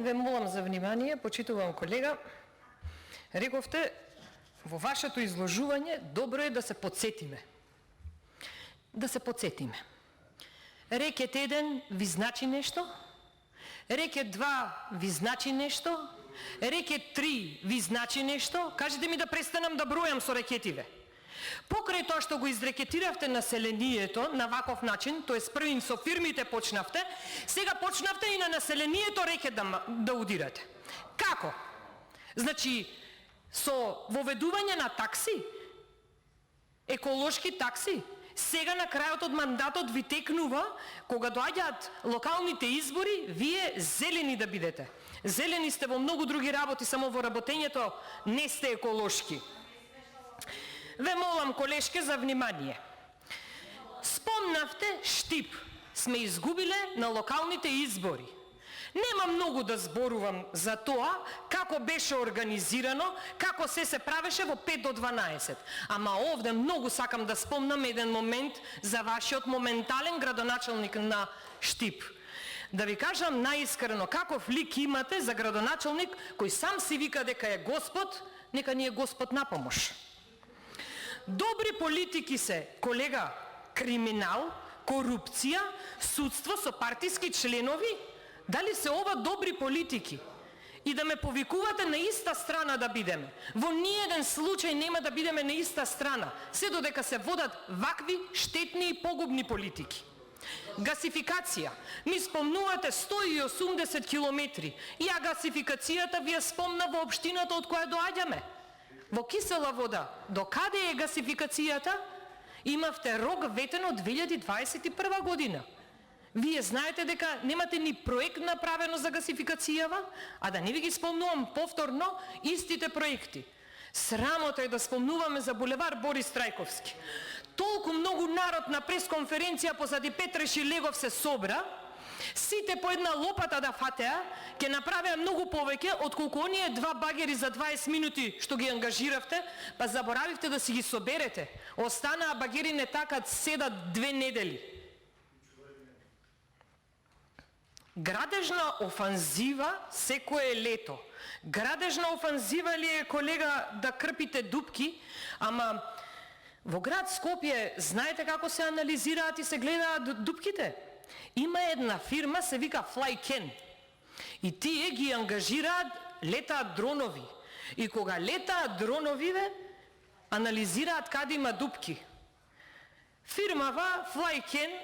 Ве молам за внимание, почитувам колега. Рековте во вашето изложување, добро е да се подсетиме. Да се подсетиме. Рекет 1 ви значи нешто, рекет 2 ви значи нешто, рекет 3 ви значи нешто. Кажете ми да престанам да бројам со рекетиве. Покрај тоа што го изрекетиравте населението на ваков начин, тоест првим со фирмите почнавте, сега почнавте и на населението рекет да удирате. Како? Значи, со воведување на такси, еколошки такси, сега на крајот од мандатот ви текнува, кога доаѓаат локалните избори, вие зелени да бидете. Зелени сте во многу други работи, само во работењето не сте еколошки. Ве молам, колешке, за внимание. Спомнавте Штип. Сме изгубиле на локалните избори. Нема многу да зборувам за тоа, како беше организирано, како се правеше во 5 до 12. Ама овде многу сакам да спомнам еден момент за вашиот моментален градоначалник на Штип. Да ви кажам наискрено, каков лик имате за градоначалник кој сам си вика дека е Господ, нека ни е Господ на помош. Добри политики се, колега, криминал, корупција, судство со партиски членови. Дали се ова добри политики? И да ме повикувате на иста страна да бидеме. Во ниеден случај нема да бидеме на иста страна, се додека се водат вакви штетни и погубни политики. Гасификација. Ми спомнувате 180 километри. Ја гасификацијата ви ја спомна во општината од која доаѓаме. Во Кисела Вода, до каде е гасификацијата? Имавте рок ветен од 2021 година. Вие знаете дека немате ни проект направено за гасификацијава, а да не ви ги спомнувам повторно истите проекти. Срамота е да спомнуваме за булевар Борис Трајковски. Толку многу народ на пресконференција позади Петре Шилегов се собра, сите по една лопата да фатеа, ќе направеа многу повеќе отколку оние 2 багери за 20 минути што ги ангажиравте, па заборавивте да си ги соберете. Останаа багери не такат, седат 2 недели. Градежна офанзива секое лето. Градежна офанзива ли е, колега, да крпите дупки, ама во град Скопје знаете како се анализираат и се гледаат дупките? Има една фирма, се вика Flyken. И тие ги ангажираат, летаат дронови. И кога летаат дроновиве, анализираат каде има дупки. Фирмава Flyken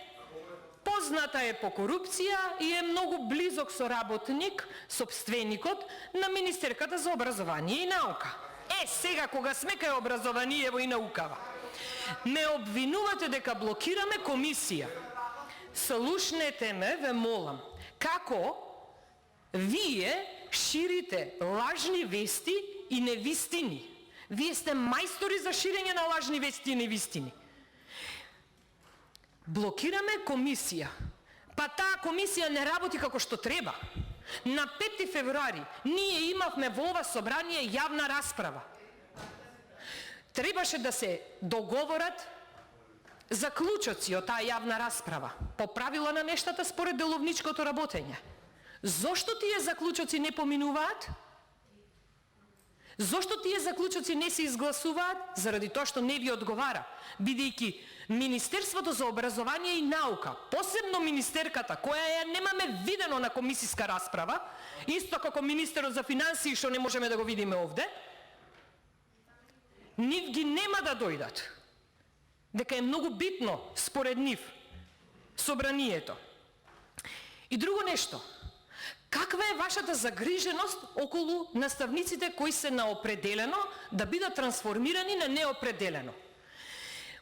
позната е по корупција и е многу близок соработник, собственикот на Министерката за образование и наука. Сега кога сме кај образованиево и наукава, ме обвинувате дека блокираме комисија. Слушнете ме, ве молам, како вие ширите лажни вести и невистини. Вие сте мајстори за ширење на лажни вести и невистини. Блокираме комисија. Па таа комисија не работи како што треба. На 5 февруари ние имавме во ова собрание јавна расправа. Требаше да се договорат заклучоци од таа јавна расправа, по правила на нештата според деловничкото работење. Зошто тие заклучоци не поминуваат? Зошто тие заклучоци не се изгласуваат? Заради тоа што не ви одговара, бидејќи Министерството за образование и наука, посебно министерката, која ја немаме видено на комисиска расправа, исто како министерот за финансии, што не можеме да го видиме овде, нив ги нема да дојдат. Дека е многу битно, според нив, собранието. И друго нешто, каква е вашата загриженост околу наставниците кои се на определено да бидат трансформирани на неопределено?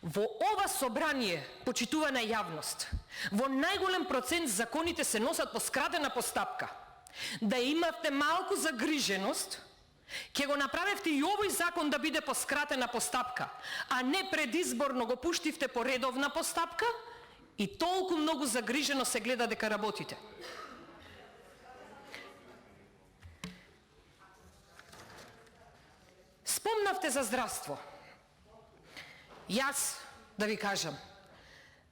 Во ова собрание, почитувана јавност, во најголем процент законите се носат по скратена постапка. Да имавте малку загриженост, ќе го направевте и овој закон да биде по скратена постапка, а не предизборно го пуштивте по редовна постапка и толку многу загрижено се гледа дека работите. Спомнавте за здравство. Јас, да ви кажам,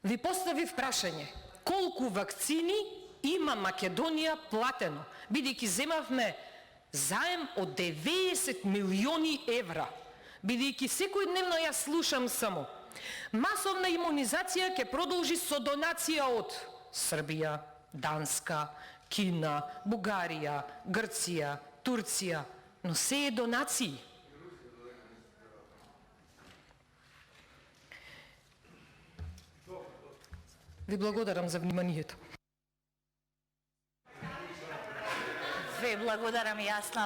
ви поставив прашање, колку вакцини има Македонија платено, бидејќи земавме заем од 90 милиони евра, бидејќи секојдневно ја слушам само. Масовна имунизација ќе продолжи со донација од Србија, Данска, Кина, Бугарија, Грција, Турција, но се е донации. Ви благодарам за вниманието. Ви благодарам јас на